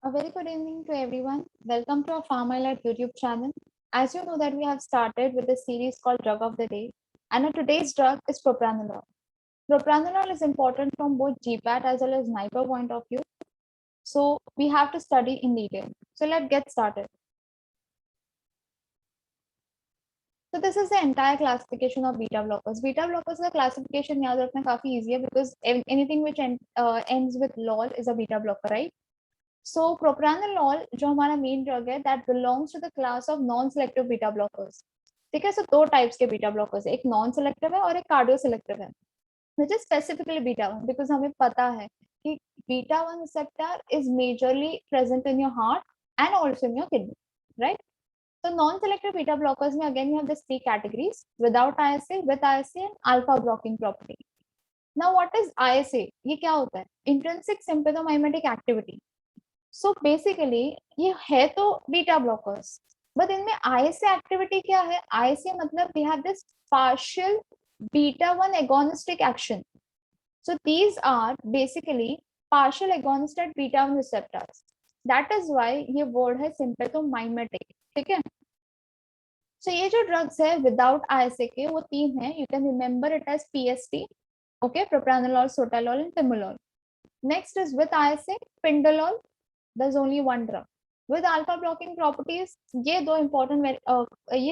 A very good evening to everyone. Welcome to our PharmaLite YouTube channel. As you know that we have started with a series called Drug of the Day, and our today's drug is propranolol. Propranolol is important from both GPAT as well as NIPA point of view. So we have to study in detail. So let's get started. So this is the entire classification of beta blockers. Beta blockers का classification याद रखना काफी easy है because anything which ends with lol is a beta blocker, right? So propranolol जो हमारा main drug है that belongs to the class of non-selective beta blockers. ठीक है, so दो टाइप्स के बीटा ब्लॉकर्स है, एक नॉन सेलेक्टिव है और एक कार्डियो सेलेक्टिव है, which is specifically beta 1 because हमें पता है कि beta 1 receptor is majorly present in your heart and also in your kidney, right? So non-selective beta blockers में again you have these three categories: without ISA, with ISA and alpha blocking property. Now what is ISA? ये क्या होता है? Intrinsic sympathomimetic activity. So basically ये है तो beta blockers, but इनमें ISA activity क्या है? ISA मतलब they have this partial beta 1 agonistic action. So these are basically partial agonistic beta 1 receptors. That is why ये word है sympathomimetic. ठीक है, so ये जो ड्रग्स है विदाउट ISA के वो तीन है. You can remember it as PST, okay, propranolol, sotalol and timolol. Next is with ISA, pindolol. There's only one drug with alpha blocking properties. ये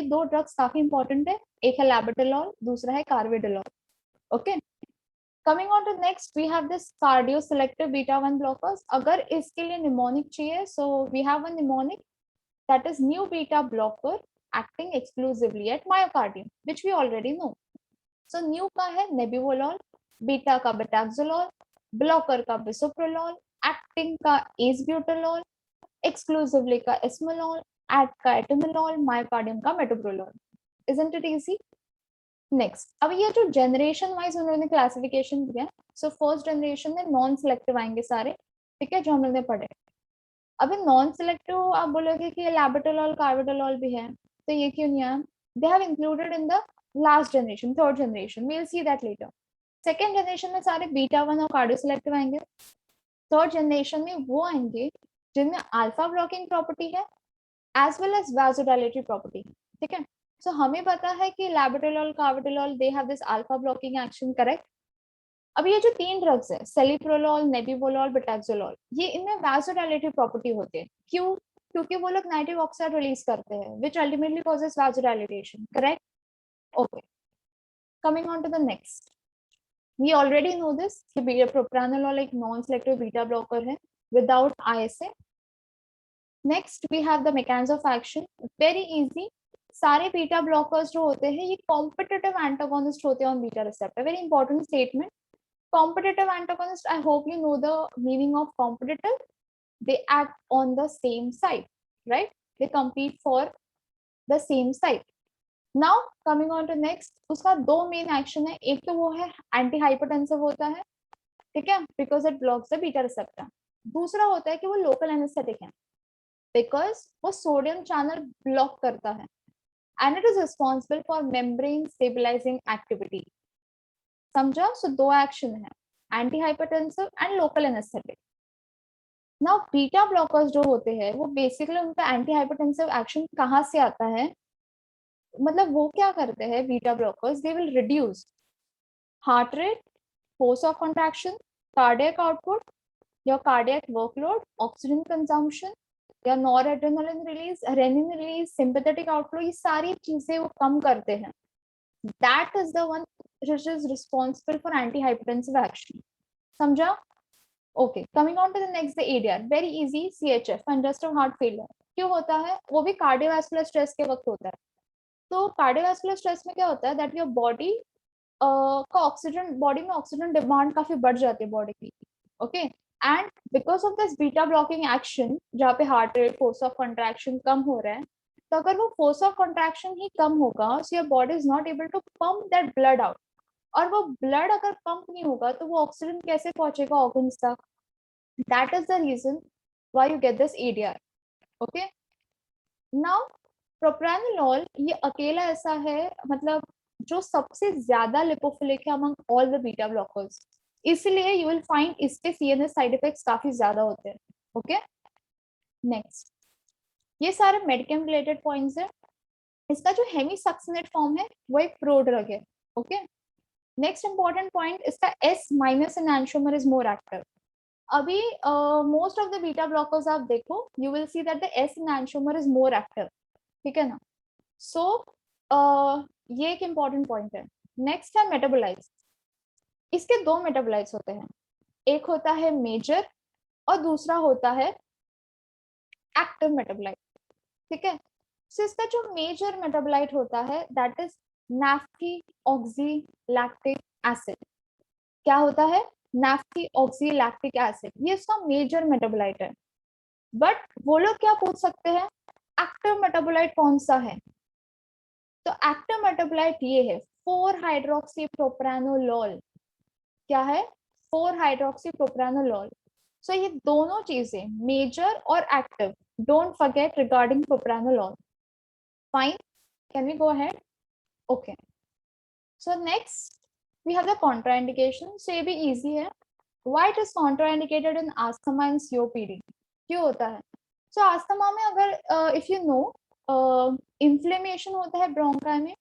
दो ड्रग्स काफी इंपॉर्टेंट है, एक है labetalol, दूसरा है carvedilol. Okay, coming on to next we have this cardio selective beta 1 blockers. अगर इसके लिए mnemonic चाहिए, so we have one mnemonic that is new beta blocker acting exclusively at myocardium, which we already know. So new का है nebivolol, beta का betaxolol, blocker का bisoprolol, acting का acebutolol, exclusively का esmolol, at का atenolol, myocardium का metoprolol. Isn't it easy? Next, अब ये जो जनरेशन वाइज उन्होंने क्लासिफिकेशन दिया, सो फर्स्ट जनरेशन में नॉन सिलेक्टिव आएंगे सारे, ठीक है, जो हम लोग ने पढ़े. अभी नॉन सिलेक्टिव आप बोलोगे कि लाबेटोलॉल कार्बेटोलॉल भी है, तो ये क्यों नहीं आया? They have included in the last generation, third generation. We will see that later. Second generation में सारे बीटा 1 और कार्डियो सिलेक्टिव आएंगे. थर्ड जनरेशन में वो आएंगे जिनमें अल्फा ब्लॉकिंग प्रॉपर्टी है as well as vasodilatory property. ठीक है, सो हमें पता है कि labetalol carvedilol they have this alpha blocking action, correct. अब ये जो तीन ड्रग्स है सेलिप्रोलॉल, नेबिवोलॉल, बेटाक्सोलॉल, ये इनमें वासोडाइलेटरी प्रॉपर्टी होती है. क्यों? क्योंकि वो लोग नाइट्रिक ऑक्साइड रिलीज करते हैं which ultimately causes vasodilation, correct? Okay, coming on to the next, we already know this कि propranolol एक नॉन सेलेक्टिव बीटा ब्लॉकर है without ISA. Next we have the mechanism of action, very easy. सारे beta blockers जो होते हैं ये competitive antagonist होते हैं on beta receptor. Very important statement. Competitive antagonist, I hope you know the meaning of competitive. They act on the same side, right? They compete for the same side. Now coming on to next, उसका दो main action है. एक तो वो है anti hypertensive होता है, ठीक है, because it blocks the beta receptor. दूसरा होता है कि वो लोकल एनेस्थेटिक है बिकॉज वो सोडियम चैनल ब्लॉक करता है and it is responsible for membrane stabilising activity. समझा? सो दो एक्शन है, antihypertensive and local anaesthetic. Now beta blockers जो होते हैं वो बेसिकली उनका एंटी हाइपरटेंसिव एक्शन कहाँ से आता है? मतलब वो क्या करते हैं beta blockers? They will reduce heart rate, force of contraction, cardiac output, your cardiac workload, oxygen consumption, या noradrenaline release, renin release, sympathetic outflow, ये सारी चीजें वो कम करते हैं. That is the one which is responsible for antihypertensive action. समझा? Okay, coming on to the next, the ADR, very easy. CHF, congestive heart failure. क्यों होता है? वो भी कार्डियोवास्कुलर स्ट्रेस के वक्त होता है. तो कार्डियोवास्कुलर स्ट्रेस में क्या होता है? दैट योर बॉडी का ऑक्सीजन, बॉडी में ऑक्सीजन डिमांड काफी बढ़ जाती है बॉडी की. Okay, and because of this beta blocking action जहाँ पे heart rate, force of contraction कम हो रहा है, तो अगर वो फोर्स ऑफ कंट्रैक्शन ही कम होगा, so your body is not able to pump that blood out. और वो ब्लड अगर पंप नहीं होगा तो वो ऑक्सीजन कैसे पहुंचेगा ऑर्गन्स तक? That is the reason why you get this ADR. Okay, now propranolol ये अकेला ऐसा है, मतलब जो सबसे ज्यादा लिपोफिलिक है among all the beta blockers, इसलिए यू विल फाइंड इसके CNS साइड इफेक्ट्स काफी ज्यादा होते हैं. ओके, नेक्स्ट, ये सारे मेडिकेम रिलेटेड पॉइंट्स है। इसका जो हेमीसक्सिनेट फॉर्म है वो एक प्रोड्रग है। ओके, नेक्स्ट इंपॉर्टेंट पॉइंट, इसका S minus enantiomer is more active. अभी most of the beta blockers आप देखो, you will see that the S enantiomer is more active, ठीक है ना। सो ये एक इंपॉर्टेंट पॉइंट है। नेक्स्ट है मेटाबोलाइट्स। इसके दो मेटाबोलाइट्स होते हैं, एक होता है मेजर और दूसरा होता है एक्टिव मेटाबोलाइट, ठीक है। सो इसका जो मेजर मेटाबोलाइट होता है दैट इज नैफ्थीऑक्सीलैक्टिक एसिड। क्या होता है? नैफ्थीऑक्सीलैक्टिक एसिड, ये इसका मेजर मेटाबोलाइट है। बट वो लोग क्या पूछ सकते हैं, एक्टिव मेटाबोलाइट कौन सा है? तो एक्टिव मेटाबोलाइट ये है 4-हाइड्रोक्सीप्रोप्रानोलॉल। क्या है? 4-हाइड्रोक्सीप्रोप्रानोलॉल। सो ये दोनों चीजें मेजर और active, don't forget regarding propranolol. Fine, can we go ahead? Okay, so next we have the contraindication. So ये भी इजी है। Why it is contraindicated in asthma and COPD? क्यों होता है? सो आस्थमा में अगर इफ यू नो इन्फ्लेमेशन होता है ब्रोंकाई में,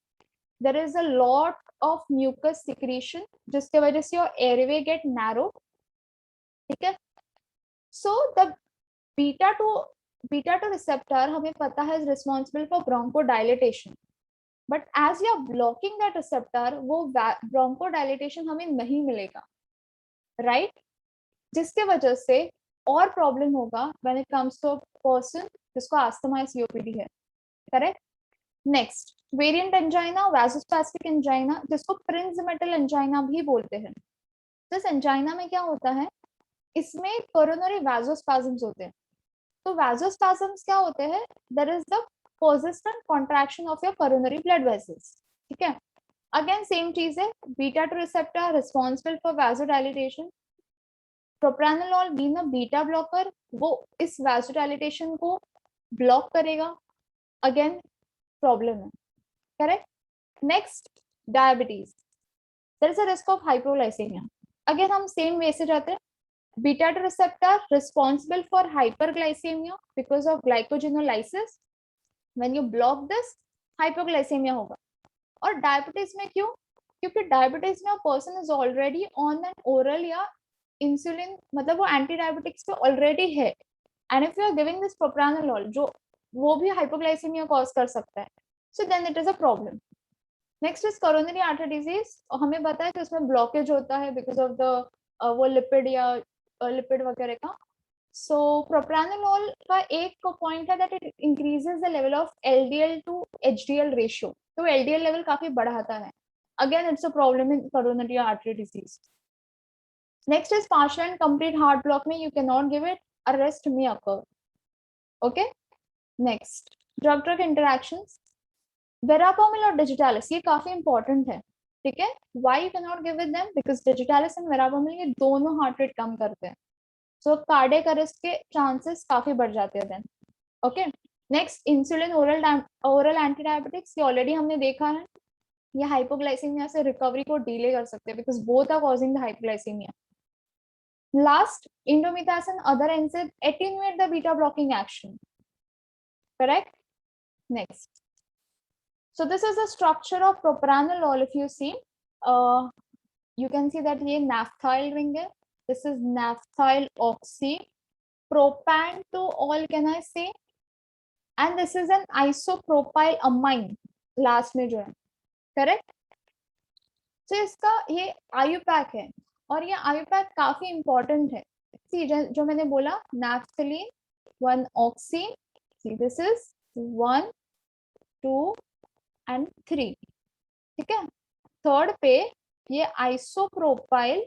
there is a lot of mucus secretion जिसके वजह से your airway get narrow, ठीक है। so the beta 2 receptor हमें पता है is responsible for bronchodilation, but as you are blocking that receptor वो bronchodilation हमें नहीं मिलेगा, right? जिसके वजह से और प्रॉब्लम होगा when it comes to a person जिसको अस्थमा या सीओपीडी है, correct. Next, variant angina, vasospastic angina, जिसको प्रिंज़मेटल एंजाइना भी बोलते हैं। तो इस एंजाइना में क्या होता है, इसमें कोरोनरी वैसोस्पैज्म्स होते हैं। तो वैसोस्पैज्म्स क्या होते हैं, there is the persistent contraction of your coronary blood vessels, ठीक है। अगेन सेम चीज है, beta 2 receptor responsible for vasodilation. Propranolol being a beta blocker, वो इस वैसोडाइलेशन को ब्लॉक करेगा। अगेन प्रॉब्लम है, correct. Next, diabetes, there is a risk of hypoglycaemia. Again हम सेम वे से जाते हैं, beta 2 receptor responsible for hyperglycaemia because of glycogenolysis. When you block this, hypoglycaemia होगा। और डायबिटीज में क्यों? क्योंकि डायबिटीज में person is already on an oral या इंसुलिन, मतलब वो एंटी डायबिटिक्स पे ऑलरेडी है, and if you are giving this propranolol जो वो भी हाइपोग्लाइसेमिया कॉज कर सकता है, so then it is a problem. Next is coronary artery disease. हमें पता है कि उसमें ब्लॉकेज होता है बिकॉज ऑफ द वो लिपिड या लिपिड वगैरह का। सो प्रोप्रानोलॉल का एक पॉइंट है that it increases the level of LDL to HDL ratio, तो एलडीएल लेवल काफी बढ़ाता है। Again it's a problem in coronary artery disease. Next is partial and complete heart block में you can not give it, arrest में occur. Okay, next, drug drug interactions, verapamil और digitalis, ये काफी important है, ठीक है। Why you can not give it them, because digitalis and verapamil ये दोनों हार्ट रेट कम करते हैं, सो कार्डियक अरेस्ट के चांसेस काफी बढ़ जाते हैं then. Okay, next, insulin oral anti diabetics, ये ऑलरेडी हमने देखा है, ये हाइपोग्लाइसेमिया से रिकवरी को डिले कर सकते हैं because both are causing the hypoglycaemia. Last, indomethacin other enzyme attenuate the beta blocking action, correct? Next, so this is the structure of propranolol. If you see, you can see that ये naphthyl ring है, this is naphthyl oxy propan to all, can I say, and this is an isopropyl amine last में जो है, correct? so इसका ये IUPAC है और ये आयुपैक काफी इंपॉर्टेंट है। सी जो मैंने बोला, naphthalene 1 oxy, see this is 1 2 and 3, ठीक है। थर्ड पे ये आइसोप्रोपाइल,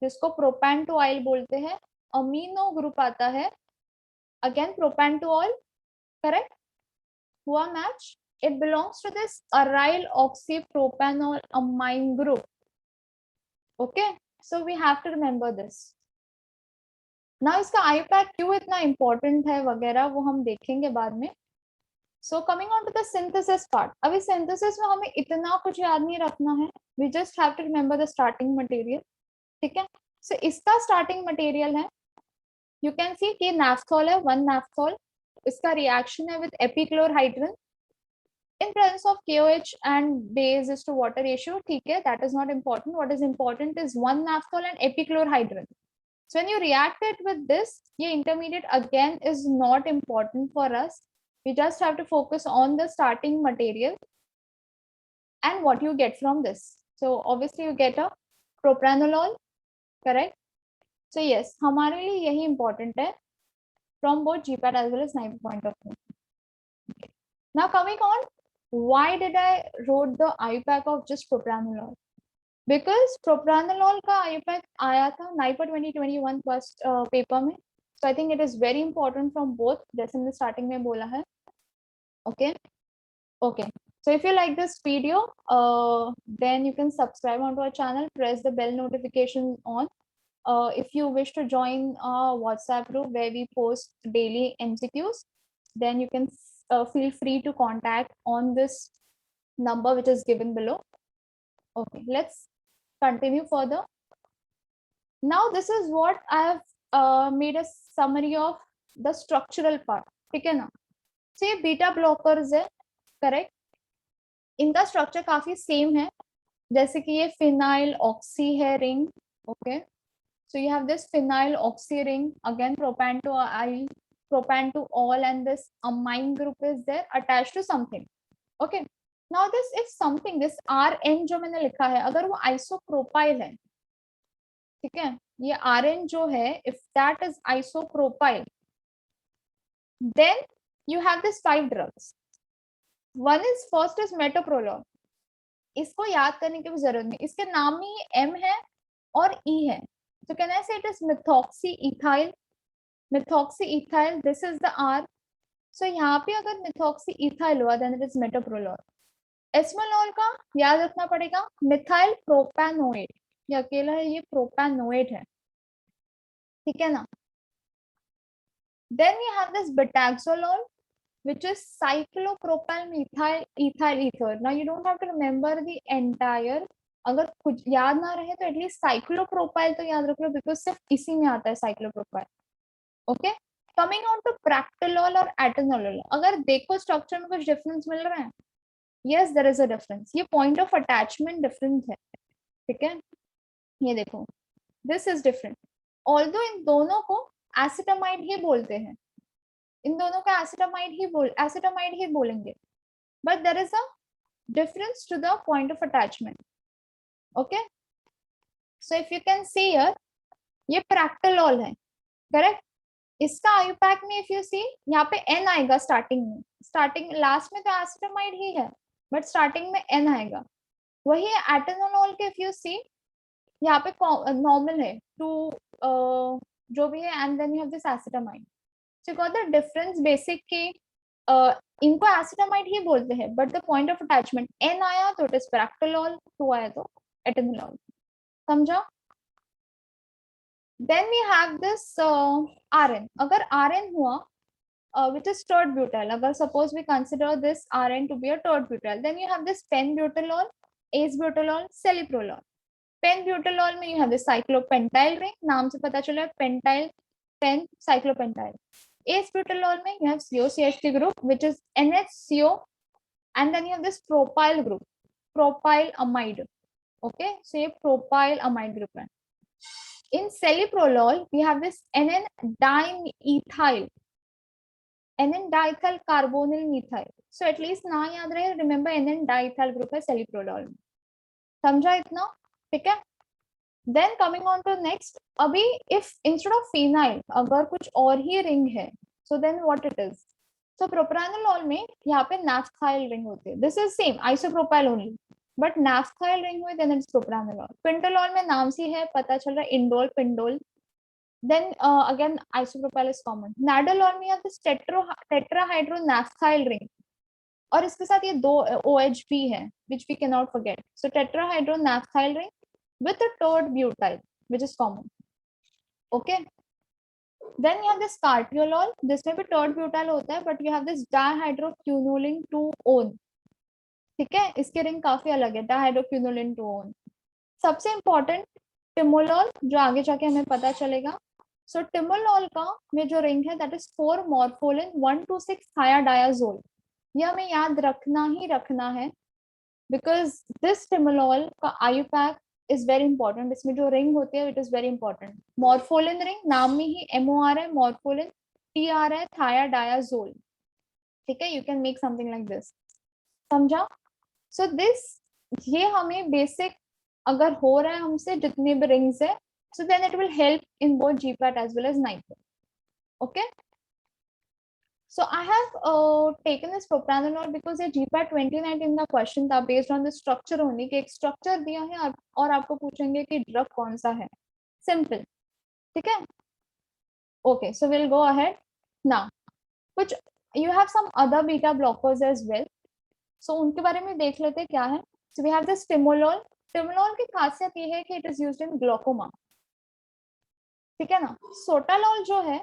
जिसको प्रोपैन टू ऑयल बोलते हैं, अमीनो ग्रुप आता है, अगेन प्रोपैन टू ऑयल, करेक्ट, हुआ match. it belongs to this aryl oxypropanol amine group. Okay, so we have to remember this. now इसका आईपैक क्यों इतना इंपॉर्टेंट है वगैरह वो हम देखेंगे बाद में। So coming on to the synthesis part, अभी synthesis में हमें इतना कुछ याद नहीं रखना है, we just have to remember the starting material, ठीक है। so इसका starting material है, you can see कि naphthol है, 1 naphthol, इसका रिएक्शन है with एपिक्लोरहाइड्रन in presence of KOH and base is to water ratio. ठीक है, that is not important. What is important is 1 naphthol and epichlorhydrin. So when you react it with this, ये intermediate again is not important for us. We just have to focus on the starting material and what you get from this. So obviously you get a propranolol, correct? So yes, हमारे लिए यही important है from both GPAT as well as NIPE point of view. Now coming on, why did I wrote the IUPAC of just propranolol? Because propranolol का IUPAC आया था NIPA 2021 first paper में, so I think it is very important from both, जैसे मैंने starting में बोला है. Okay. So if you like this video, then you can subscribe onto our channel, press the bell notification on. If you wish to join our WhatsApp group where we post daily MCQs, then you can feel free to contact on this number which is given below. Okay, let's continue further. Now this is what I have made a summary of the structural part. ठीक है ना? So ये beta blockers है, correct? इनका structure काफी same है, जैसे कि ये फिनाइल ऑक्सी है ring. Okay, so you have this phenyl oxy ring, again propan to I, propan to all, and this amine group is there attached to something. Okay, now this if something, this Rn जो मैंने लिखा है, अगर वो isopropyl है, ठीक है, ये Rn जो है, if that is isopropyl, then you have this 5 drugs. One is first is metoprolol. इसको याद करने की भी जरूरत नहीं, इसके नाम में ही M है और E है. So can I say it is methoxyethyl? Methoxyethyl, this is the R. So यहाँ पे अगर methoxyethyl हुआ, then it is metoprolol. Esmolol का याद रखना पड़ेगा, methyl propanoate. ये अकेला है, ये propanoate है, ठीक है ना? Then we have this betaxolol, which is cyclopropyl methyl ethyl ether. Now you don't have to remember the entire, अगर कुछ याद ना रहे तो एटलीस्ट साइक्लोप्रोपाइल तो याद रख लो, बिकॉज सिर्फ इसी में आता है cyclopropyl. Okay, coming on to practolol और एटेनोलोल, अगर देखो स्ट्रक्चर में कुछ डिफरेंस मिल रहा है, yes there is a difference. ये पॉइंट ऑफ अटैचमेंट डिफरेंस है, ठीक है, ये देखो दिस इज डिफरेंट. ऑल्दो इन दोनों को एसिटामाइड ही बोलते हैं, इन दोनों का एसिटामाइड ही बोलेंगे, but there is a difference to the point of attachment. Okay, so if you can see here, ये प्रैक्टिलोल है, करेक्ट. इसका आयुपैक में if you see, यहाँ पे N आएगा स्टार्टिंग में, स्टार्टिंग लास्ट में तो एसिटामाइड ही है, बट स्टार्टिंग में N आएगा. वही एटेनोलोल के if you see, यहाँ पे नॉर्मल है टू जो भी है, and then you have this acetamide. So you got the difference basic की इनको एसिटामाइड ही बोलते हैं, but the point of attachment N आया तो इट इज प्रैक्टिलोल, 2 आया तो एटेनोलोल. समझा? Then we have this Rn. अगर Rn हुआ which is tert butyl, अगर suppose we consider this Rn to be a tert butyl, then you have this pen-butylol, ace-butylol, celiprolol. Pen-butylol में you have this cyclopentyl ring, नाम से पता चला pentyl, pen, cyclopentyl. Ace-butylol में you have COCH3 group which is NHCO, and then you have this propyl group, propylamide. Okay, so ये propylamide group है. In celiprolol, we have this NN-dimethyl, NN-diethyl carbonyl methyl. So at least ना याद रहे, remember NN-diethyl group है celiprolol में. समझा इतना? ठीक है. Then coming on to next, अभी if instead of phenyl अगर कुछ और ही ring है, so then what it is? So propranolol में यहाँ पे naphthyl ring होती है. This is same isopropyl only, but naphthyl ring हुई, then it's propranolol. Pentalol में नाम से है पता चल रहा है, indole, pindole. Then again isopropyl is common. Nadolol में this tetrahydronaphthyl ring, और इसके साथ ये 2 OH भी है, which we cannot forget. So tetrahydronaphthyl ring with a tert butyl, which is common. Okay. Then you have this cartiolol, जिसमें भी tert butyl होता है, but you have this dihydroquinoline 2-one. ठीक है, इसके रिंग काफी अलग है, dihydroquinoline 2-one. सबसे इंपॉर्टेंट टिमोलॉल, जो आगे जाके हमें पता चलेगा, सो टिमोलॉल का में जो रिंग है दैट इज 4 मॉर्फोलिन 1 to 6 थायाडायाजोल. ये हमें याद रखना ही रखना है बिकॉज दिस टिमोलॉल का आयुपैक इज वेरी इंपॉर्टेंट. इसमें जो रिंग होती है it is very important. Morpholine ring, नाम में ही MOR है, मॉर्फोलिन, TR है, थायाडायाजोल. ठीक है, you can make something like this. समझा? सो दिस, ये हमें बेसिक अगर हो रहा है हमसे जितने भी रिंग्स है, so then it will help in both GPAT as well as NIPO. Okay, so I have taken this propranolol because ये GPAT 2019 का क्वेश्चन था based on the structure only, कि एक स्ट्रक्चर दिया है और आपको पूछेंगे कि ड्रग कौन सा है. सिंपल. ठीक है. Okay, so we'll go ahead now. कुछ you have some other beta blockers as well, so उनके बारे में देख लेते हैं क्या है. So we have this timolol. Timolol की खासियत ये है कि it is used in glaucoma. ठीक है ना. सोटालॉल जो है,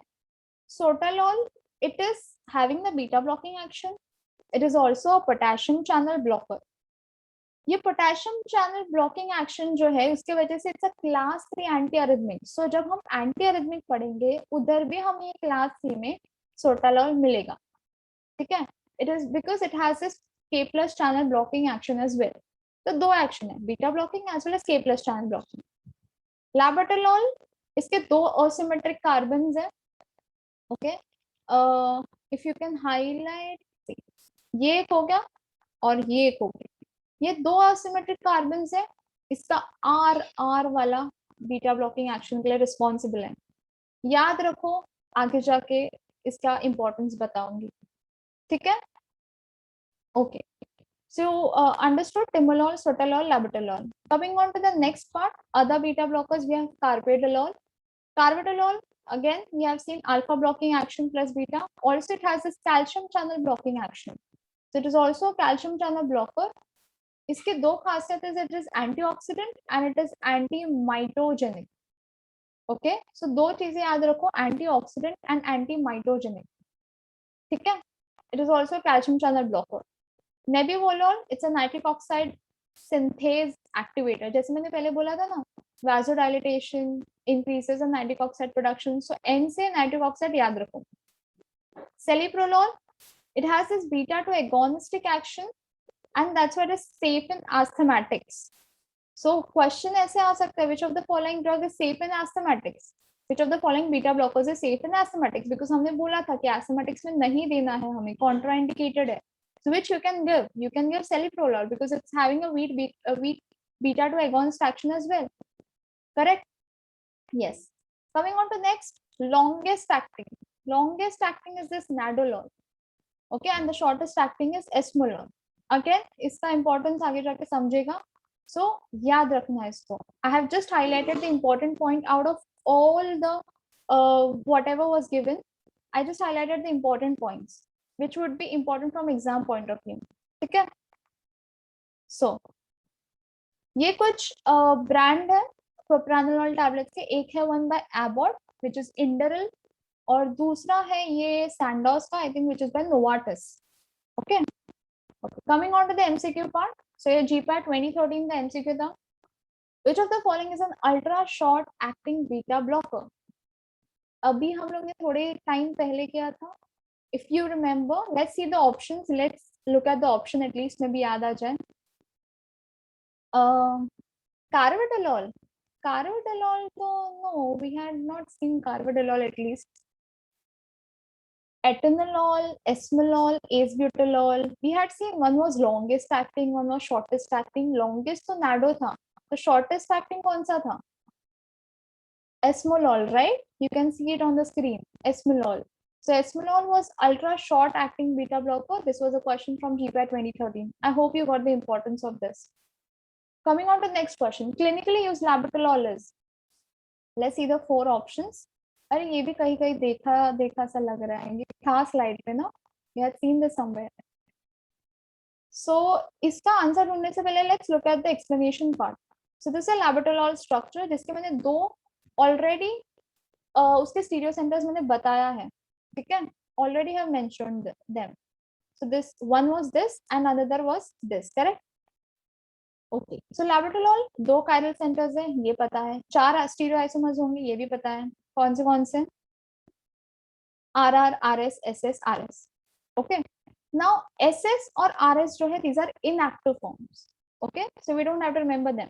सोटालॉल it is having the beta blocking action. It is also a potassium channel blocker. ये पोटेशियम चैनल ब्लॉकिंग एक्शन जो है उसके वजह से it's a class 3 anti arrhythmic. So जब हम एंटी अरिथमिक पढ़ेंगे उधर भी हमें ये क्लास 3 में सोटालॉल मिलेगा. ठीक है. It is because it has this K+ channel blocking action as well. तो दो एक्शन है, beta blocking as well as K+ channel blocking. Labetalol, इसके दो असिमेट्रिक कार्बन्स है. Okay, if you can highlight, ये एक हो गया और ये एक हो गया. ये दो असिमेट्रिक कार्बन्स है. इसका R वाला बीटा ब्लॉकिंग एक्शन के लिए रिस्पॉन्सिबल है. याद रखो, आगे जाके इसका इंपॉर्टेंस बताऊंगी. ठीक है. Okay, so understood timolol, sotalol, labetalol. Coming on to the next part, other beta blockers, we have carvedilol. Carvedilol, again we have seen alpha blocking action plus beta. Also it has this calcium channel blocking action, so it is also a calcium channel blocker. इसके दो खासियत है, it is antioxidant and it is anti-mitogenic. Okay, so दो चीजें याद रखो, antioxidant and anti-mitogenic. ठीक है. It is also a calcium channel blocker. Nebivolol, it's a nitric oxide synthase activator. जैसे मैंने पहले बोला था ना, vasodilatation increases the nitric oxide production. So N से नाइट्रिक ऑक्साइड याद रखो. सेलिप्रोलोल, it has this beta to agonistic action and that's why it is safe in asthmatics. So question ऐसे आ सकता है, which of the following drug is safe in asthmatics? Which of the following beta blockers is safe in asthmatics? Because हमने बोला था कि asthmatics में नहीं देना है हमें, contraindicated है. So which you can give celiprolol because it's having a weak beta to agonist action as well. Correct? Yes. Coming on to next, longest acting. Longest acting is this nadolol. Okay, and the shortest acting is esmolol. Again, इसका importance आगे जाके समझेगा. So याद रखना है इसको. I have just highlighted the important point out of all the whatever was given. I just highlighted the important points which would be important from exam point of view. ठीक है. So ये कुछ brand है propranolol tablets के. एक है one by Abbott which is Inderal और दूसरा है ये Sandoz का, I think which is by Novartis. Okay. Okay. Coming on to the MCQ part. So ये GPAT 2013 का MCQ था. Which of the following is an ultra short acting beta blocker? अभी हम लोग ने थोड़े टाइम पहले किया था. If you remember, let's see the options. Let's look at the option at least. maybe याद आ जाए. Carvedilol. Carvedilol, no, we had not seen carvedilol at least. Atenolol, esmolol, acebutolol. We had seen one was longest acting, one was shortest acting. Longest तो nado था. तो shortest acting कौन सा था? Esmolol, right? You can see it on the screen. Esmolol. So esmolol was ultra short acting beta blocker. This was a question from GPAT 2013. I hope you got the importance of this. Coming on to the next question. Clinically used labetalol is. Let's see the 4 options. अरे ये भी कहीं कहीं देखा सा लग रहा है. ये था स्लाइड पे ना. We had seen this somewhere. So इसका आंसर ढूंढने से पहले let's look at the explanation part. So this is a labetalol structure जिसके मैंने दो already उसके स्टीरियो सेंटर्स मैंने बताया है. ठीक है. Already have mentioned them. So this one was this and another was this. Correct? Okay. So labetalol दो कायरल सेंटर्स है, ये पता है. 4 स्टीरियो आइसोमर्स होंगे, ये भी पता है. कौन से RR, RS, SS, RS. Okay. Now SS or RS जो है, these are inactive forms. Okay, so we don't have to remember them.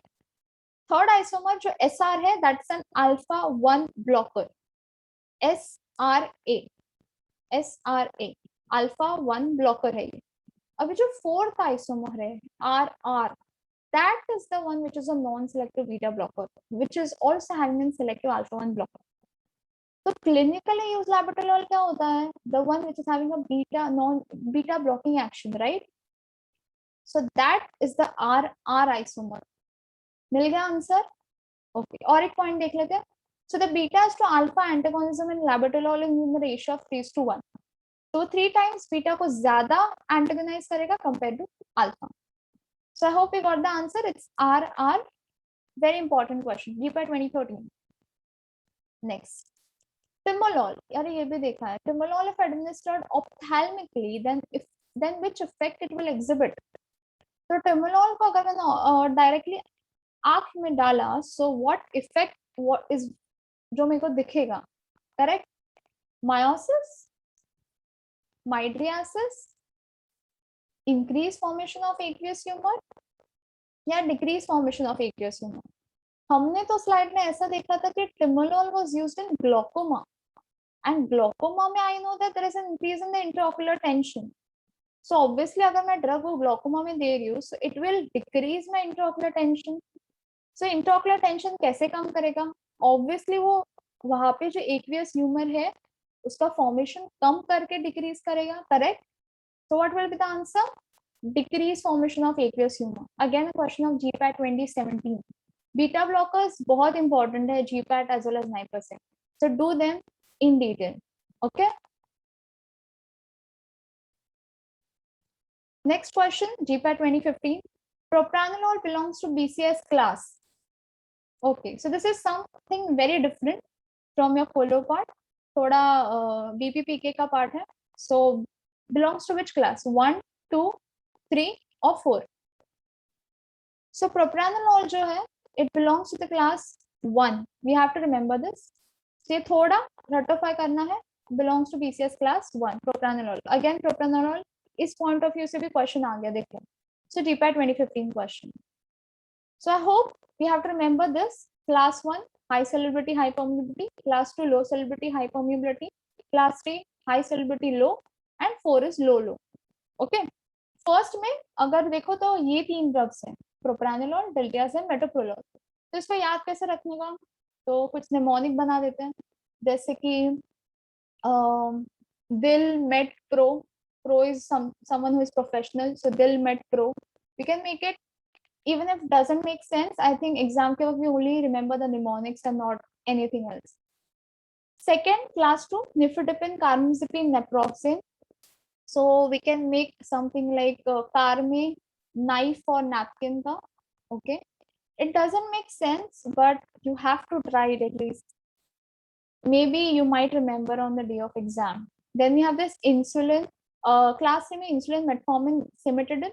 Third isomer जो SR है, that's an alpha 1 blocker. SRA, SRA, alpha 1 blocker है ये. अभी जो fourth isomer है RR, that is the one which is a non-selective beta blocker, which is also having a selective alpha 1 blocker. तो clinically used labetalol क्या होता है? The one which is having a beta blocking action, right? So that is the RR isomer. मिल गया answer? Okay. और एक point देख लेते हैं. So the beta to alpha antagonism in labetalol is in the ratio of 3:1. So 3 times beta को ज्यादा antagonize करेगा compared to alpha. So I hope you got the answer. It's RR. Very important question. GPAT 2013. Next. Timolol. यार ये भी देखा है. Timolol if administered ophthalmically, then which effect it will exhibit? तो Timolol को अगर मैंने directly आँख में डाला, so what effect what is जो मेरे को दिखेगा? Correct? Meiosis, mydriasis, increase formation of aqueous humor या decrease formation of aqueous humor? हमने तो स्लाइड में ऐसा देखा था कि Timolol was used in glaucoma. And glaucoma में I know that there is an increase in the intraocular tension. So obviously अगर मैं ड्रग वो glaucoma में दे रही हूँ, so it will decrease my intraocular tension. So intraocular tension कैसे काम करेगा? Obviously वो वहाँ पे जो aqueous humor है उसका formation कम करके decrease करेगा, correct? So what will be the answer? Decrease formation of aqueous humor. Again a question of GPAT 2017. Beta blockers बहुत important है GPAT as well as NIPER. So do them in detail. Okay. Next question, GPAT 2015. Propranolol belongs to BCS class. Okay, so this is something very different from your follow part. थोड़ा BPPK का part है. So belongs to which class? 1, 2, 3 or 4? So propranolol जो है, it belongs to the class 1. We have to remember this. So ये थोड़ा ratify करना है. Belongs to BCS class 1. Propranolol. Again propranolol इस point of view से भी question आ गया देखो. So GPAT 2015 question. So I hope we have to remember this. Class 1 high solubility high permeability, class 2 low solubility high permeability, class 3 high solubility low and 4 is low. Okay. First में अगर देखो तो ये 3 drugs हैं, propranolol, diltiazem, metoprolol. तो इसको याद कैसे रखने का? तो कुछ mnemonic बना देते हैं, जैसे कि Dil Met Pro. Pro is someone who is professional, so Dil Met Pro. We can make it, even if it doesn't make sense. I think exam ke we only remember the mnemonics and not anything else. Second, class 2, nifedipine, carbamazepine, naproxen. So we can make something like carme, knife or napkin ka. Okay, it doesn't make sense, but you have to try it at least. Maybe you might remember on the day of exam. Then we have this insulin. Class C में insulin, metformin, cimetidine.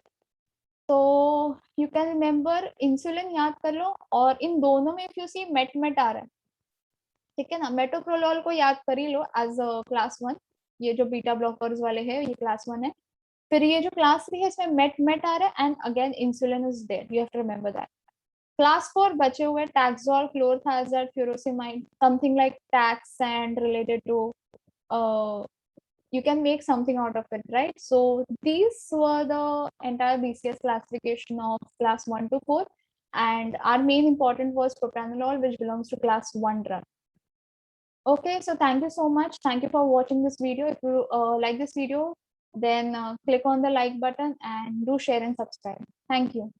So you can remember insulin याद कर लो, और इन दोनों में if you see met आ रहा है, ठीक है ना? metoprolol को याद कर ही लो as a class 1. ये जो बीटा ब्लॉकर्स वाले हैं ये class 1 है. फिर ये जो class 3 है इसमें met आ रहा है and again insulin is there. You have to remember that. Class 4 बचे हुए Taxol, chlorothiazide, furosemide, something like tax and related to you can make something out of it, right? So these were the entire BCS classification of class 1 to 4, and our main important was propranolol, which belongs to class 1 drug. Okay, so thank you so much. Thank you for watching this video. If you like this video, then click on the like button and do share and subscribe. Thank you.